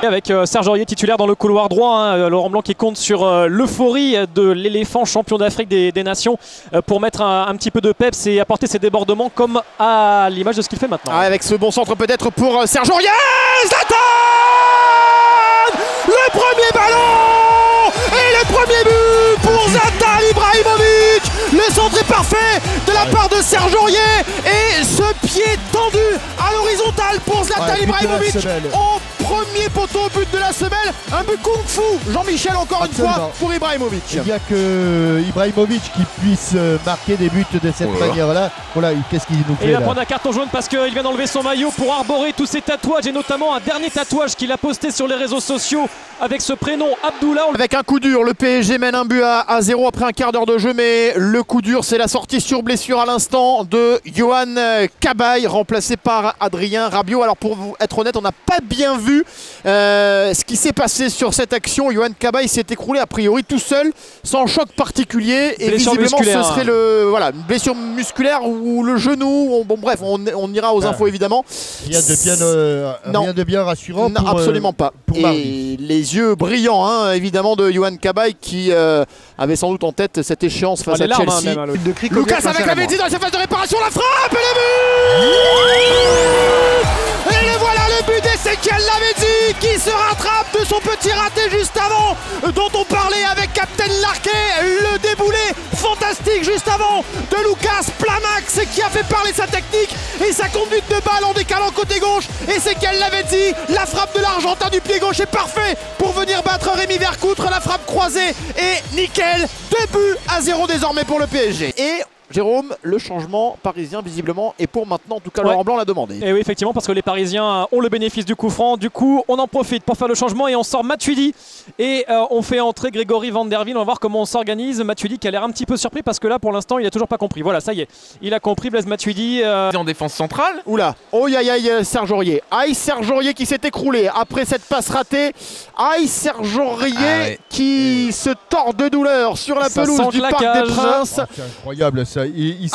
Avec Serge Aurier titulaire dans le couloir droit, hein, Laurent Blanc qui compte sur l'euphorie de l'éléphant champion d'Afrique des Nations pour mettre un petit peu de peps et apporter ses débordements comme à l'image de ce qu'il fait maintenant. Avec ce bon centre peut-être pour Serge Aurier. Zlatan, le premier ballon et le premier but pour Zlatan Ibrahimovic. Le centre est parfait de la part de Serge Aurier et ce pied tendu à l'horizontale pour Zlatan Ibrahimovic au premier poteau, but de la semaine, un but kung-fu. Jean-Michel encore une fois pour Ibrahimovic. Il n'y a que Ibrahimovic qui puisse marquer des buts de cette manière-là. Voilà, qu'est-ce qu'il nous fait et il va là prendre un carton jaune parce qu'il vient d'enlever son maillot pour arborer tous ses tatouages et notamment un dernier tatouage qu'il a posté sur les réseaux sociaux avec ce prénom Abdoullah. Avec un coup dur, le PSG mène un but à 0 après un quart d'heure de jeu, mais le coup dur c'est la sortie sur blessure à l'instant de Yohan Cabaye, remplacé par Adrien Rabiot. Alors pour être honnête, on n'a pas bien vu ce qui s'est passé sur cette action. Yohan Cabaye s'est écroulé a priori tout seul, sans choc particulier, et blessure visiblement ce serait une blessure musculaire ou le genou. Bon bref, on ira aux infos évidemment. Rien de bien rassurant. Non, absolument pas. Et les yeux brillants évidemment de Yohan Cabaye qui avait sans doute en tête cette échéance face à Chelsea. Lucas avec la Lavezzi dans sa phase de réparation, la frappe et le but. Et le voilà, le but d'Ezequiel Lavezzi qui se rattrape de son petit raté juste avant, dont on parlait avec Captain Larquet, le déboulé fantastique juste avant de Lucas Plamax qui a fait parler sa technique et sa conduite de balle en décalant côté gauche. Ezequiel Lavezzi, la frappe de l'Argentin du pied gauche est parfait pour venir battre Rémi Vercoutre, la frappe croisée et nickel, 2-0 désormais pour le PSG. Et Jérôme, le changement parisien visiblement est pour maintenant, en tout cas Laurent Blanc l'a demandé. Et oui effectivement, parce que les Parisiens ont le bénéfice du coup franc, du coup on en profite pour faire le changement et on sort Matuidi et on fait entrer Grégory Van Der Wiel. On va voir comment on s'organise. Matuidi qui a l'air un petit peu surpris parce que là pour l'instant il a toujours pas compris. Voilà, ça y est, il a compris. Blaise Matuidi en défense centrale. Oula, oh aïe aïe Serge Aurier. Aïe Serge Aurier qui s'est écroulé après cette passe ratée. Aïe Serge Aurier qui se tord de douleur sur la pelouse du Parc des Princes. C'est incroyable ça. Il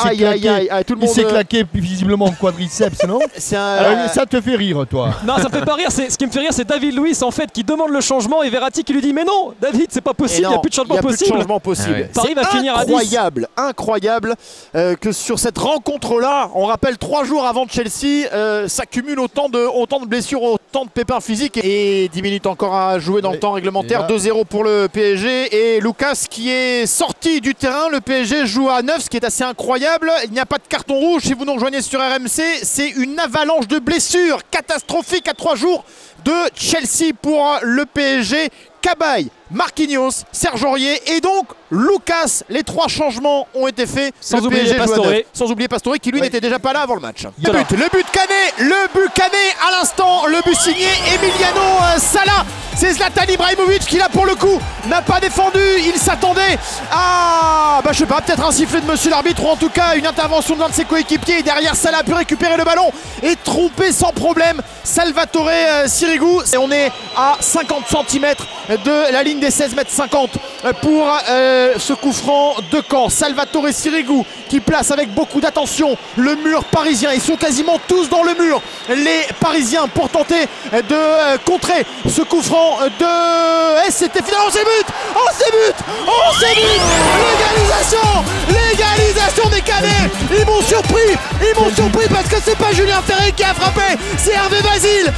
s'est claqué visiblement en quadriceps, non? Ça te fait rire, toi? Non, ça me fait pas rire. Ce qui me fait rire, c'est David Luiz en fait qui demande le changement et Verratti qui lui dit mais non, David, c'est pas possible, il n'y a plus de changement possible. Paris va finir à 10. Incroyable que sur cette rencontre-là, on rappelle 3 jours avant Chelsea, s'accumule autant de blessures, autant de pépins physiques et 10 minutes encore à jouer dans le temps réglementaire. 2-0 pour le PSG et Lucas qui est sorti du terrain. Le PSG joue à 9, ce qui est assez incroyable. Il n'y a pas de carton rouge si vous nous rejoignez sur RMC. C'est une avalanche de blessures catastrophique à 3 jours de Chelsea pour le PSG. Cabaye, Marquinhos, Serge Aurier et donc Lucas. Les 3 changements ont été faits. Sans oublier Pastore qui lui n'était déjà pas là avant le match. Le but Canet à l'instant, le but signé Emiliano Sala. C'est Zlatan Ibrahimovic qui là pour le coup n'a pas défendu. Il s'attendait à je sais pas, peut-être un sifflet de monsieur l'arbitre ou en tout cas une intervention de l'un de ses coéquipiers et derrière Sala a pu récupérer le ballon et tromper sans problème Salvatore Sirigu. Et on est à 50 cm de la ligne des 16,50 m pour ce coup franc de Caen. Salvatore Sirigu qui place avec beaucoup d'attention le mur parisien. Ils sont quasiment tous dans le mur, les Parisiens, pour tenter de contrer ce coup franc de... c'était finalement c'est but. L'égalisation des Canets. Ils m'ont surpris parce que c'est pas Julien Ferré qui a frappé, c'est Hervé Basile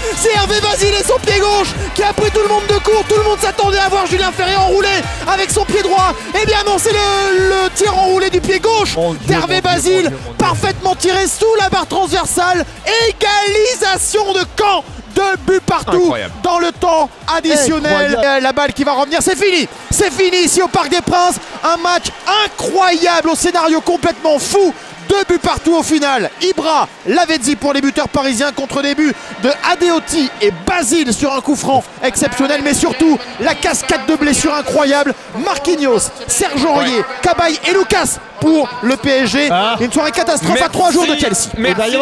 et son pied gauche qui a pris tout le monde de court. Tout le monde s'attendait à voir Julien Ferré enroulé avec son pied droit. Eh bien non, c'est le tir enroulé du pied gauche d'Hervé Basile, parfaitement tiré sous la barre transversale. Égalisation de Caen. 2 buts partout dans le temps additionnel. La balle qui va revenir, c'est fini ici au Parc des Princes. Un match incroyable au scénario complètement fou. 2 buts partout au final. Ibra, Lavezzi pour les buteurs parisiens contre des buts de Adeoti et Basile sur un coup franc exceptionnel, mais surtout la cascade de blessures incroyable. Marquinhos, Serge Aurier, Cabaye et Lucas pour le PSG. Une soirée catastrophe à 3 jours de Chelsea. Merci